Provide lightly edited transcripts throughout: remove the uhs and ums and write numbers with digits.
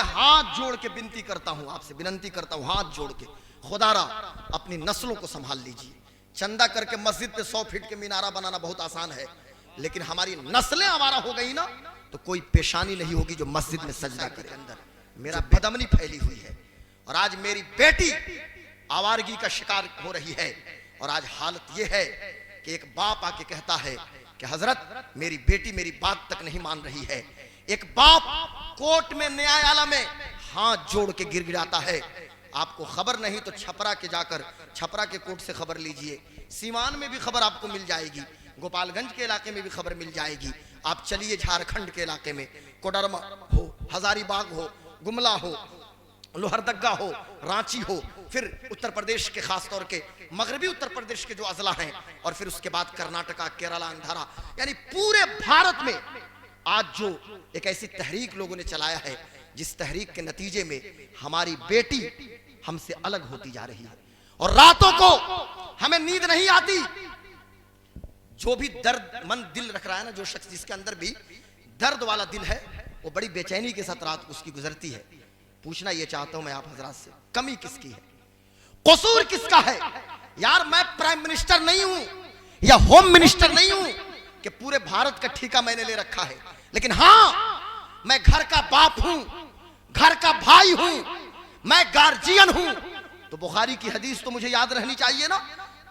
हाथ जोड़ के विनती करता हूं, आपसे विनती करता हूं हाथ जोड़ के, खुदारा अपनी नस्लों को संभाल लीजिए। चंदा करके मस्जिद पे 100 फीट के मीनारा बनाना बहुत आसान है, लेकिन हमारी नस्लें आवारा हो गई ना तो कोई पेशानी नहीं होगी जो मस्जिद में सजदा करे। अंदर मेरा बदअमनी फैली हुई है और आज मेरी बेटी आवारगी का शिकार हो रही है। और आज हालत यह है कि एक बाप आके कहता है कि हजरत मेरी बेटी मेरी बात तक नहीं मान रही है। एक बाप कोर्ट में न्यायालय में हाथ जोड़ के गिड़गिड़ाता है। आपको खबर नहीं तो छपरा के जाकर छपरा के कोर्ट से खबर लीजिए, सीवान में भी खबर आपको मिल जाएगी, गोपालगंज के इलाके में भी खबर मिल जाएगी। आप चलिए झारखंड के इलाके में, कोडरमा हो, हजारीबाग हो, गुमला हो, लोहरदगा हो, रांची हो, फिर उत्तर प्रदेश के खास तौर के मगरबी उत्तर प्रदेश के जो अजला हैं, और फिर उसके बाद कर्नाटका, केरला, आंध्रा, यानी पूरे भारत में आज जो एक ऐसी तहरीक लोगों ने चलाया है जिस तहरीक के नतीजे में हमारी बेटी हमसे अलग होती जा रही है और रातों को हमें नींद नहीं आती। जो भी दर्दमंद दिल रख रहा है ना, जो शख्स जिसके अंदर भी दर्द वाला दिल है, वो बड़ी बेचैनी के साथ रात उसकी गुजरती है। पूछना ये चाहता हूं मैं आप हजरात से, कमी किसकी है, कसूर किसका है? यार मैं प्राइम मिनिस्टर नहीं हूं या होम मिनिस्टर नहीं हूं कि पूरे भारत का ठेका मैंने ले रखा है, लेकिन हां मैं घर का बाप हूं, घर का भाई हूं, मैं गार्जियन हूं। तो बुखारी की हदीस तो मुझे याद रहनी चाहिए ना,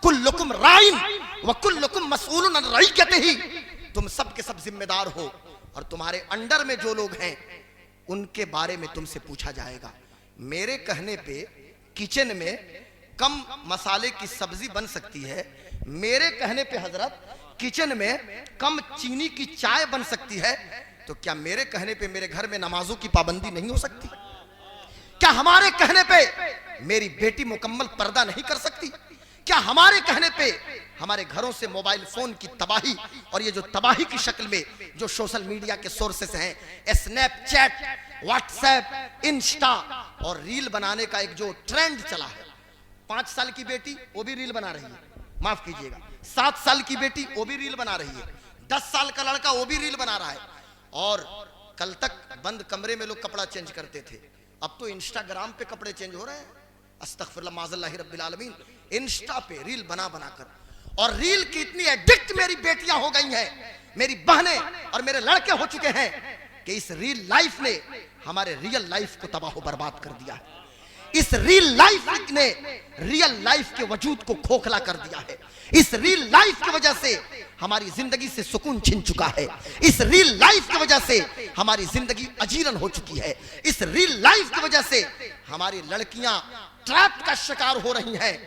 कुल्लुकुम राइन व कुल्लुकुम मसऊलुन अन रइयतिही। तुम सब के सब जिम्मेदार हो और तुम्हारे अंडर में जो लोग हैं उनके बारे में तुमसे पूछा जाएगा। मेरे कहने पे किचन में कम मसाले की सब्जी बन सकती है, मेरे कहने पे हजरत किचन में कम चीनी की चाय बन सकती है, तो क्या मेरे कहने पे मेरे घर में नमाजों की पाबंदी नहीं हो सकती? क्या हमारे कहने पे मेरी बेटी मुकम्मल पर्दा नहीं कर सकती? क्या हमारे कहने पे हमारे घरों से मोबाइल फोन की तबाही, और ये जो तबाही की शक्ल में जो सोशल मीडिया के सोर्सेस हैं, स्नैपचैट, व्हाट्सएप, इंस्टा और रील बनाने का एक जो ट्रेंड चला है, 5 साल की बेटी वो भी रील बना रही है, माफ कीजिएगा 7 साल की बेटी वो भी रील बना रही है, 10 साल का लड़का वो भी रील बना रहा है। और कल तक बंद कमरे में लोग कपड़ा चेंज करते थे, अब तो इंस्टाग्राम पे कपड़े चेंज हो रहे हैं। अस्तगफिरुल्लाह माज़ल्लाहि रब्बिल आलमीन। इंस्टा पे रील बना बना कर, और रील की इतनी एडिक्ट मेरी बेटियां हो गई हैं, मेरी बहनें और मेरे लड़के हो चुके हैं कि इस रील लाइफ ने हमारे रियल लाइफ को तबाह बर्बाद कर दिया है। इस रील लाइफ ने रियल लाइफ के वजूद को खोखला कर दिया है। इस रील लाइफ की वजह से हमारी जिंदगी से सुकून छिन चुका है। इस रील लाइफ की वजह से हमारी जिंदगी अजीरन हो चुकी है। इस रील लाइफ की वजह से हमारी लड़कियां ट्रैप का शिकार हो रही हैं,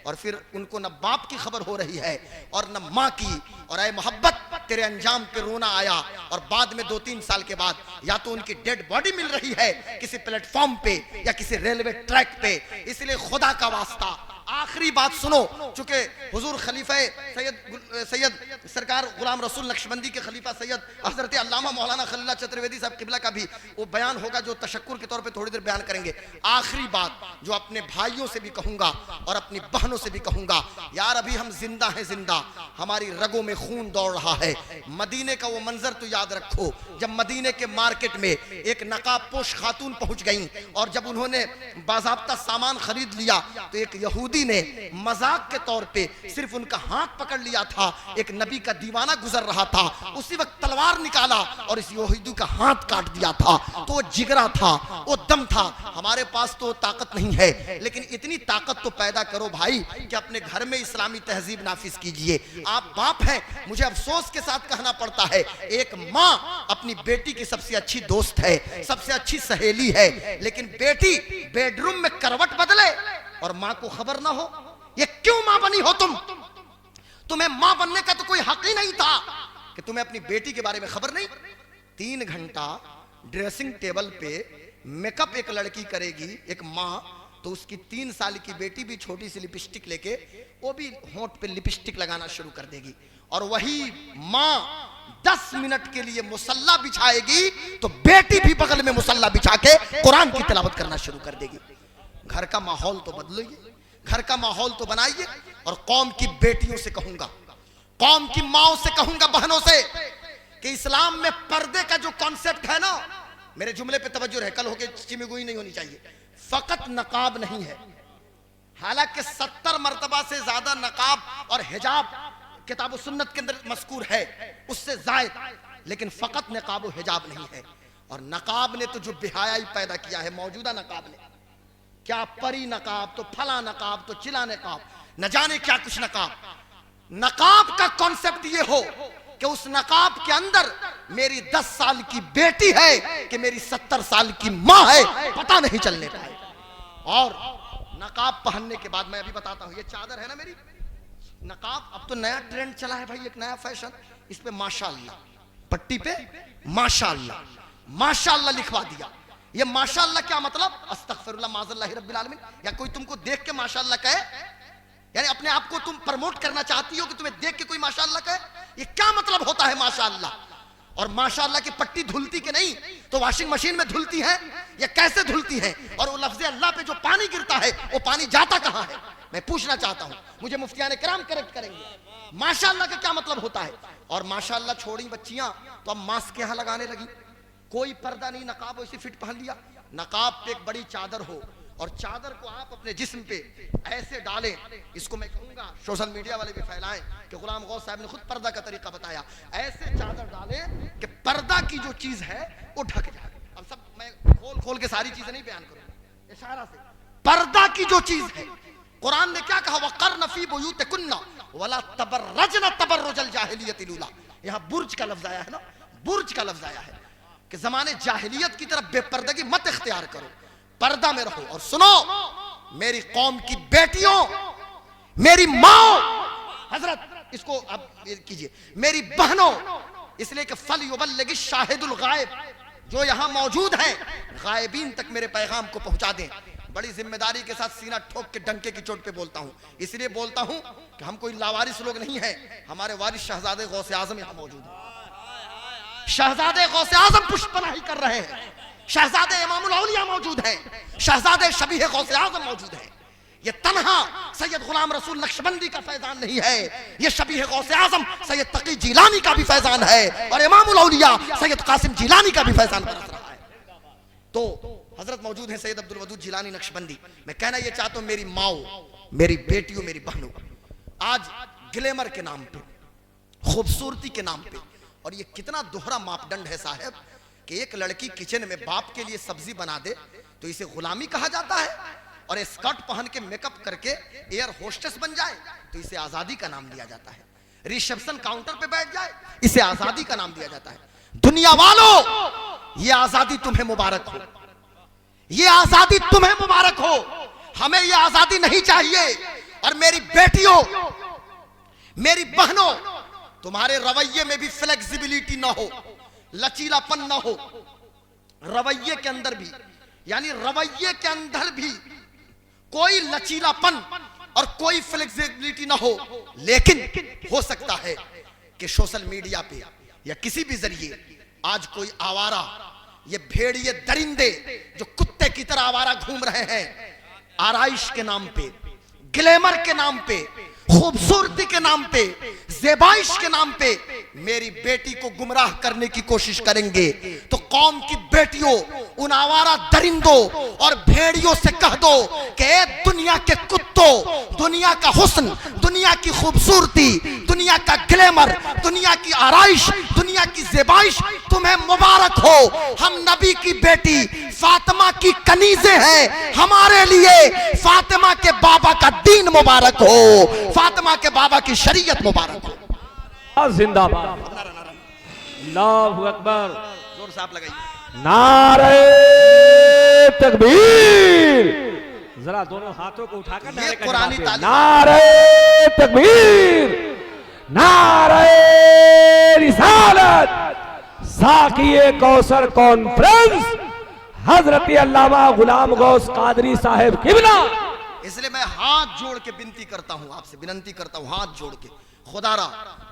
और फिर उनको न बाप की खबर हो रही है और न माँ की। और ऐ मोहब्बत तेरे अंजाम पे रोना आया, और बाद में 2-3 साल के बाद या तो उनकी डेड बॉडी मिल रही है किसी प्लेटफॉर्म पे या किसी रेलवे ट्रैक पे। इसलिए खुदा का वास्ता आखिरी बात सुनो, चूंकि हुजूर खलीफा सैयद सरकार गुलाम रसूल नक्शबंदी के खलीफा सैयद हजरत अल्लामा मौलाना खलीलुल्लाह चतुर्वेदी साहब किबला का भी वो बयान होगा जो तशक्कुर के तौर पे थोड़ी देर बयान करेंगे। आखिरी बात जो अपने भाइयों से भी कहूंगा और अपनी बहनों से भी कहूंगा, यार अभी हम जिंदा हैं, जिंदा, हमारी रगों में खून दौड़ रहा है। मदीने का वो मंजर तो याद रखो जब मदीने के मार्केट में एक नकाब पोश खातून पहुंच गई, और जब उन्होंने बाज़ाब्ता सामान खरीद लिया तो एक यहूदी ने मजाक के तौर पे सिर्फ उनका हाथ पकड़ लिया था। एक नबी का दीवाना गुजर रहा था, उसी वक्त तलवार निकाला और इस यहूदी का हाथ काट दिया था। तो वो जिगरा था, वो दम था। हमारे पास तो ताकत नहीं है, लेकिन इतनी ताकत तो पैदा करो भाई कि अपने घर में इस्लामी तहजीब नाफिज कीजिए। आप बाप हैं, मुझे अफसोस के साथ कहना पड़ता है, एक माँ अपनी बेटी की सबसे अच्छी दोस्त है, सबसे अच्छी सहेली है, लेकिन बेटी बेडरूम में करवट बदले और मां को खबर ना हो। ये क्यों मां बनी हो तुम? तुम्हें मां बनने का तो कोई हक ही नहीं था कि तुम्हें अपनी बेटी के बारे में खबर नहीं। 3 घंटा ड्रेसिंग टेबल पे मेकअप एक लड़की करेगी, एक मां, तो उसकी 3 साल की बेटी भी छोटी सी लिपस्टिक लेके वो भी होंठ पे लिपस्टिक लगाना शुरू कर देगी। और वही मां 10 मिनट के लिए मुसल्ला बिछाएगी तो बेटी भी बगल में मुसल्ला बिछा के कुरान की तिलावत करना शुरू कर देगी। घर का माहौल तो बदलिए, घर का माहौल तो बनाइए। और कौम की बेटियों से कहूंगा, कौम की माओ से कहूंगा, बहनों से, कि इस्लाम में पर्दे का जो कॉन्सेप्ट है ना, मेरे जुमले पे तवज्जो रहे, कल होके चिमिगुई नहीं होनी चाहिए। फकत नकाब नहीं है, हालांकि 70 मर्तबा से ज्यादा नकाब और हिजाब किताब सुन्नत के अंदर मज़कूर है, उससे जायद, लेकिन फकत नकाब और हिजाब नहीं है। और नकाब ने तो जो बेहयाई पैदा किया है, मौजूदा नकाब ने, क्या परी नकाब, तो फला नकाब, तो चिला नकाब, न जाने क्या कुछ नकाब। नकाब का कॉन्सेप्ट ये हो कि उस नकाब के अंदर मेरी 10 साल की बेटी है कि मेरी 70 साल की मां है, पता नहीं चलने पाए। और नकाब पहनने के बाद मैं अभी बताता हूं, ये चादर है ना मेरी, नकाब अब तो नया ट्रेंड चला है भाई, एक नया फैशन, इस पे माशाअल्लाह, पट्टी पे माशाअल्लाह, माशाअल्लाह लिखवा दिया। ये माशाअल्लाह क्या मतलब? अस्तगफिरुल्लाह माज़ल्लाहि रब्बिल आलमीन। या कोई तुमको देख के माशाअल्लाह कहे, यानी अपने आप को तुम प्रमोट करना चाहती हो कि तुम्हें देख के कोई माशाअल्लाह कहे, ये क्या मतलब होता है माशाअल्लाह? और माशाअल्लाह की पट्टी धुलती कि नहीं, तो वॉशिंग मशीन में धुलती है या कैसे धुलती है? और वो लफ्ज़ अल्लाह पे जो पानी गिरता है वो पानी जाता कहां है? मैं पूछना चाहता हूं, मुझे मुफ्तियाने किराम करेक्ट करेंगे। माशाअल्लाह का क्या मतलब होता है? और माशाअल्लाह छोड़ी बच्चियां तो अब मास्क यहां लगाने लगी, कोई पर्दा नहीं, नकाब वैसे फिट पहन लिया। नकाब पे एक बड़ी चादर हो और चादर को आप अपने जिस्म पे ऐसे डालें, इसको मैं कहूंगा सोशल मीडिया वाले भी फैलाएं कि गुलाम गौस साहब ने खुद पर्दा का तरीका बताया, ऐसे चादर डालें कि पर्दा की जो चीज है वो ढक जाए। अब सब मैं खोल खोल के सारी चीजें नहीं बयान करूंगा, इशारा से पर्दा की जो चीज है, कुरान ने क्या कहा? वक़र्न फी बुयूतिकुन्ना वला तबर्रजना तबर्रुजल जाहिलियतिल ऊला। यहां बुर्ज का लफ्ज आया है ना, बुर्ज का लफ्ज आया है कि जमाने जाहिलियत की तरफ बेपर्दगी मत इख्तियार करो, पर्दा में रहो। और सुनो मेरी कौम की बेटियों, मेरी माँ, हजरत इसको अब कीजिए, मेरी बहनों, इसलिए कि फल युबल्लिग शाहिदुल गायब, जो यहां मौजूद हैं गायबीन तक मेरे पैगाम को पहुंचा दें। बड़ी जिम्मेदारी के साथ सीना ठोक के डंके की चोट पे बोलता हूं, इसलिए बोलता हूं कि हम कोई लावारिस लोग नहीं हैं, हमारे वारिस शहजादे गौसे आजम यहां मौजूद हैं। शहजादे गौसे आजम पुष्पनाही कर रहे हैं, शहजादे इमामुल औलिया मौजूद हैं, शहजादे शबीह गौसे आजम मौजूद हैं। ये तन्हा सैयद गुलाम रसूल नक्शबंदी का फैजान नहीं है, ये शबीह गौसे आजम सैयद तकी जिलानी का भी फैजान है और इमामुल औलिया सैयद कासिम जिलानी का भी फैजान बरस रहा है। तो हजरत मौजूद है सैयद अब्दुल वदूद जिलानी नक्शबंदी। मैं कहना ये चाहता हूं मेरी माओ, मेरी बेटियों, मेरी बहनों, आज ग्लैमर के नाम पे, खूबसूरती के नाम पे, और ये कितना दोहरा मापदंड है साहब कि एक लड़की किचन में बाप के लिए सब्जी बना दे तो इसे गुलामी कहा जाता है, और स्कर्ट पहन के मेकअप करके एयर होस्टेस बन जाए तो इसे आजादी का नाम दिया जाता है। रिसेप्शन काउंटर पे बैठ जाए, इसे आजादी का नाम दिया जाता है। दुनिया वालों, ये आजादी तुम्हें मुबारक हो, ये आजादी तुम्हें मुबारक हो, हमें ये आजादी नहीं चाहिए। और मेरी बेटियों, मेरी बहनों, तुम्हारे रवैये में भी फ्लेक्सिबिलिटी ना हो, लचीलापन ना हो, रवैये के अंदर भी, यानी रवैये के अंदर भी कोई लचीलापन और कोई फ्लेक्सिबिलिटी ना हो। लेकिन हो सकता है कि सोशल मीडिया पे या किसी भी जरिए आज कोई आवारा, ये भेड़िए दरिंदे जो कुत्ते की तरह आवारा घूम रहे हैं, आराइश के नाम पे, ग्लैमर के नाम पे, खूबसूरती के नाम पे, ज़ेबाइश के नाम पे मेरी बेटी को गुमराह करने की कोशिश करेंगे, तो कौम की बेटियों, उन आवारा दरिंदों और भेड़ियों से कह दो कि ए दुनिया के कुत्तों, दुनिया का हुस्न, दुनिया की खूबसूरती, दुनिया का ग्लैमर, दुनिया की आराइश, दुनिया की ज़ेबाइश तुम्हें मुबारक हो। हम नबी की बेटी फातिमा की कनीज़ें हैं, हमारे लिए फातिमा के बाबा का दीन मुबारक हो, फातिमा के बाबा की शरीयत मुबारक हो। जिंदाबाद, अल्लाहु अकबर, जोर से आप लगाइए, नारे तकबीर, जरा दोनों हाथों को उठाकर ये कुरानी तालीम, नारे तकबीर, नारे रिसालत, साकिए कौसर कॉन्फ्रेंस, हजरत अल्लामा गुलाम गौस कादरी साहब किबला। इसलिए मैं हाथ जोड़ के विनती करता हूं, आपसे विनती करता हूं हाथ जोड़ के, खुदारा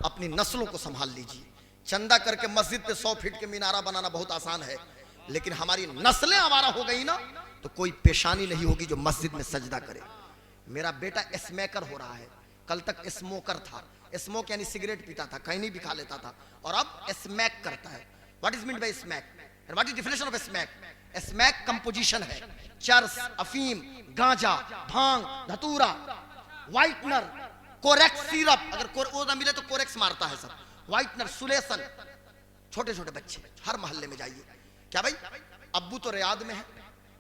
अपनी नस्लों को संभाल लीजिए। चंदा करके मस्जिद पे 100 फीट के मीनारा बनाना बहुत आसान है, लेकिन हमारी नस्लें आवारा हो गई ना तो कोई पेशानी नहीं होगी जो मस्जिद में सजदा करे। मेरा बेटा स्मोकर हो रहा है, कल तक स्मोकर था, स्मोक यानी सिगरेट पीता था, कहीं नहीं भी खा लेता था, और अब स्मैक करता है। What is mean by smack? What is definition of smack? Smack composition है, चरस, अफीम, गांजा, भांग, धतूरा, व्हाइटनर, कोरेक्स सिरप, अगर वो ना मिले तो कोरेक्स मारता है सर, व्हाइटनर, सुलेसन। छोटे छोटे बच्चे हर मोहल्ले में जाइए, क्या भाई अब्बू तो रियाद में है,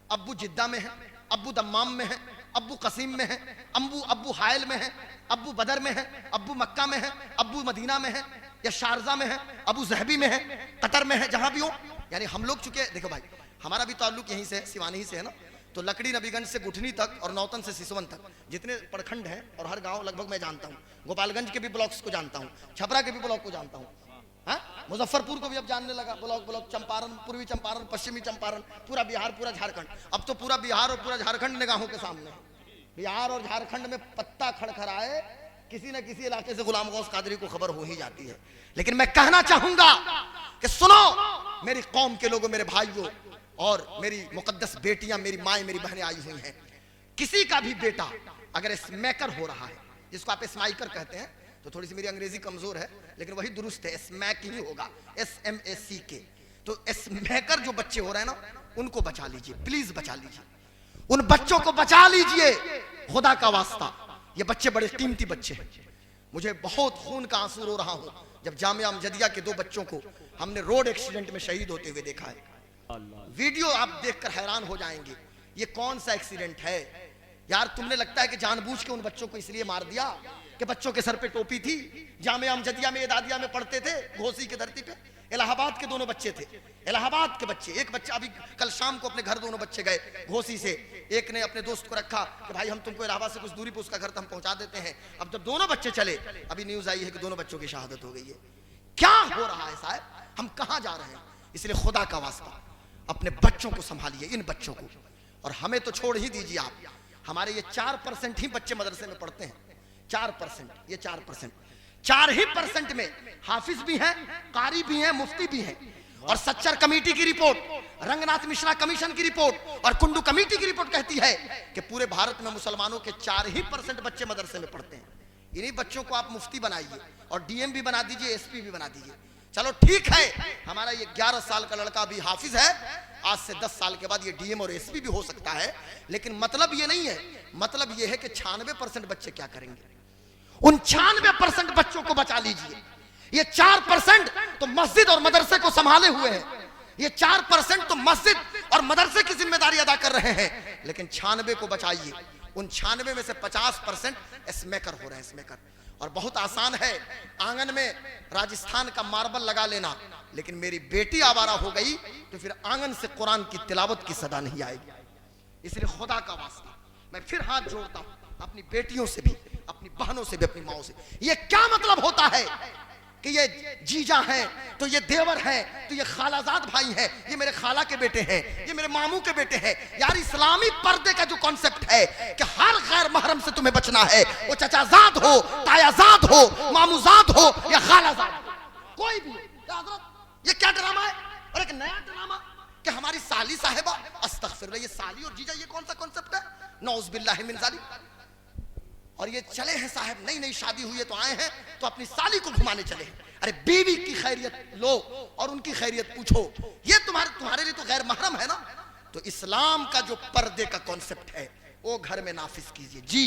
अब्बू जिद्दा में है, अब्बू दम्माम में है, अब्बू कसीम में है, अब्बू हायल में है, अब्बू बदर में है, अब्बू मक्का में है, अब्बू मदीना में है, या शारजा में है, अबू जहबी में है, कतर में है, जहां भी हो। यानी हम लोग चुके, देखो भाई हमारा भी ताल्लुक यहीं से, सिवानी ही से है ना, तो लकड़ी नबीगंज से गुठनी तक और नौतन से सिसवन तक जितने प्रखंड हैं और हर गांव लगभग मैं जानता हूँ। गोपालगंज के भी ब्लॉक्स को जानता हूँ, छपरा के भी ब्लॉक को जानता हूँ, हाँ मुजफ्फरपुर को भी अब जानने लगा, ब्लॉक, चंपारण, पूर्वी चंपारण, पश्चिमी चंपारण, पूरा बिहार, पूरा झारखंड। अब तो पूरा बिहार और पूरा झारखंड निगाहों के सामने है। बिहार और झारखंड में पत्ता खड़खड़ाए किसी न किसी इलाके से गुलाम गौस कादरी को खबर हो ही जाती है। लेकिन मैं कहना चाहूंगा कि सुनो मेरी कौम के लोगों, मेरे भाइयों और मेरी मुकद्दस बेटियां, मेरी माएं, मेरी बहनें आई हुई हैं, किसी का भी बेटा अगर स्मैकर हो रहा है, जिसको आप स्माइकर कहते हैं, तो थोड़ी सी मेरी अंग्रेजी कमजोर है लेकिन वही दुरुस्त है, स्मैक ही होगा, SMACK। तो स्मैकर जो बच्चे हो रहे हैं ना, उनको बचा लीजिए, प्लीज बचा लीजिए, उन बच्चों को बचा लीजिए, खुदा का वास्ता। ये बच्चे बड़े कीमती बच्चे हैं। मुझे बहुत खून का आंसू रो रहा हूं जब जामिया अमजदिया के 2 बच्चों को हमने रोड एक्सीडेंट में शहीद होते हुए देखा है। वीडियो आप देखकर हैरान हो जाएंगे, ये कौन सा एक्सीडेंट है यार। तुमने लगता है कि जानबूझ के उन बच्चों को इसलिए मार दिया कि बच्चों के सर पे टोपी थी। जामिया अमजदिया में, दादिया में पढ़ते थे, घोसी की धरती पे। इलाहाबाद के दोनों बच्चे थे, इलाहाबाद के बच्चे। एक बच्चा अभी कल शाम को अपने घर दोनों बच्चे गए घोसी से, एक ने अपने दोस्त को रखा कि भाई हम तुमको इलाहाबाद से कुछ दूरी पे उसका घर हम पहुंचा देते हैं। अब जब दोनों बच्चे चले, अभी न्यूज आई है कि दोनों बच्चों की शहादत हो गई है। क्या हो रहा है साहब, हम कहां जा रहे हैं? इसलिए खुदा का वास्ता अपने बच्चों को संभालिए, इन बच्चों को। और हमें तो छोड़ ही दीजिए आप, हमारे ये 4% ही बच्चे मदरसे में पढ़ते हैं, 4%, ये 4% में हाफिज भी हैं, कारी भी हैं, मुफ्ती भी हैं। और सच्चर कमेटी की रिपोर्ट, रंगनाथ मिश्रा कमीशन की रिपोर्ट और कुंडू कमेटी की रिपोर्ट कहती है कि पूरे भारत में मुसलमानों के 4% बच्चे मदरसे में पढ़ते हैं। इन्हीं बच्चों को आप मुफ्ती बनाइए और DM भी बना दीजिए, SP भी बना दीजिए। चलो ठीक है, हमारा ये 11 साल का लड़का भी हाफिज है, आज से 10 साल के बाद ये DM और SP भी हो सकता है। लेकिन मतलब ये नहीं है, मतलब ये है कि 96% बच्चे क्या करेंगे। उन 96% बच्चों को बचा लीजिए। ये 4% तो मस्जिद और मदरसे को संभाले हुए हैं, ये 4% तो मस्जिद और मदरसे की जिम्मेदारी अदा कर रहे हैं। लेकिन 96 को बचाइए। उन 96 में से 50% स्मैकर हो रहे हैं, स्मैकर। और बहुत आसान है आंगन में राजस्थान का मार्बल लगा लेना, लेकिन मेरी बेटी आवारा हो गई तो फिर आंगन से कुरान की तिलावत की सदा नहीं आएगी। इसलिए खुदा का वास्ता मैं फिर हाथ जोड़ता हूं अपनी बेटियों से भी, अपनी बहनों से भी, अपनी माओ से। ये क्या मतलब होता है कि ये जीजा हैं, तो ये देवर हैं, तो ये खालाजाद भाई हैं, ये मेरे खाला के बेटे हैं, ये मेरे मामू के बेटे हैं। यार इस्लामी पर्दे का जो कॉन्सेप्ट है कि हर गैर महरम से तुम्हें बचना है, वो चचाजाद हो, तायाजाद हो, मामूजाद हो या खालाजाद हो, कोई भी। ये क्या ड्रामा है? और एक नया ड्रामा कि हमारी साली साहिबा, अस्तगफिरुल्लाह, ये साली और जीजा ये कौन सा कॉन्सेप्ट है? नौज़ बिल्लाहि मिन ज़ालिक। और ये चले हैं साहब, नई नई शादी हुई है तो आए हैं तो अपनी साली को घुमाने चले हैं। अरे बीवी की खैरियत लो और उनकी खैरियत पूछो, ये तुम्हारे लिए तो गैर महरम है ना। तो इस्लाम का जो पर्दे का कॉन्सेप्ट है वो घर में नाफिज कीजिए। जी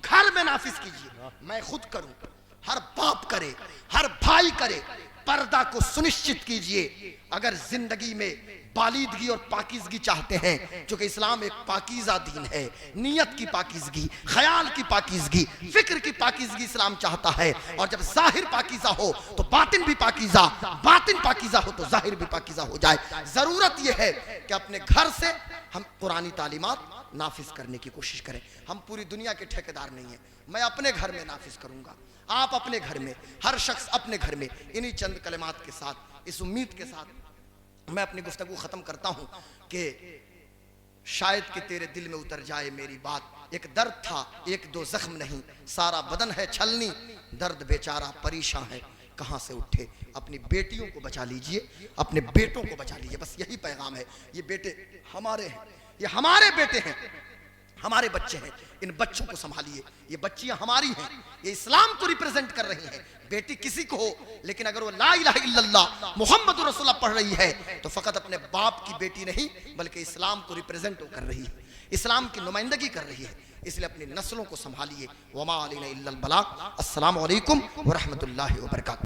घर में नाफिज कीजिए। मैं खुद करूं, हर बाप करे, हर भाई करे, पर्दा को सुनिश्चित कीजिए। अगर जिंदगी में बालिदगी और पाकीज़गी चाहते हैं, क्योंकि इस्लाम एक पाकीज़ा दीन है, नियत की पाकीज़गी, ख्याल की पाकीज़गी, फिक्र की पाकीज़गी इस्लाम चाहता है। और जब जाहिर पाकीज़ा हो तो बातिन भी पाकीज़ा, बातिन पाकीज़ा हो तो जाहिर भी पाकीज़ा हो जाए। जरूरत यह है कि अपने घर से हम कुरानी तालीमात नाफिज करने की कोशिश करें। हम पूरी दुनिया के ठेकेदार नहीं हैं, मैं अपने घर में नाफिज करूंगा, आप अपने घर में, हर शख्स अपने घर में। इन्हीं चंद कलिमात के साथ, इस उम्मीद के साथ मैं अपनी गुफ्तगू खत्म करता हूं कि शायद कि तेरे दिल में उतर जाए मेरी बात। एक दर्द था, एक दो जख्म नहीं, सारा बदन है छलनी, दर्द बेचारा परेशान है कहां से उठे। अपनी बेटियों को बचा लीजिए, अपने बेटों को बचा लीजिए, बस यही पैगाम है। ये बेटे हमारे हैं, ये हमारे बेटे हैं, हमारे बच्चे हैं, इन बच्चों को संभालिए। ये बच्चियां हमारी हैं, ये इस्लाम को रिप्रेजेंट कर रही हैं। बेटी किसी को हो, लेकिन अगर वो ला इलाहा इल्लल्लाह मुहम्मदुर रसूलुल्लाह पढ़ रही है तो फकत अपने बाप की बेटी नहीं बल्कि इस्लाम को रिप्रेजेंट कर रही है, इस्लाम की नुमाइंदगी कर रही है। इसलिए अपनी नस्लों को संभालिए। वमा अलैना इल्लल बलाग। अस्सलामु अलैकुम व रहमतुल्लाहि व बरकातहू।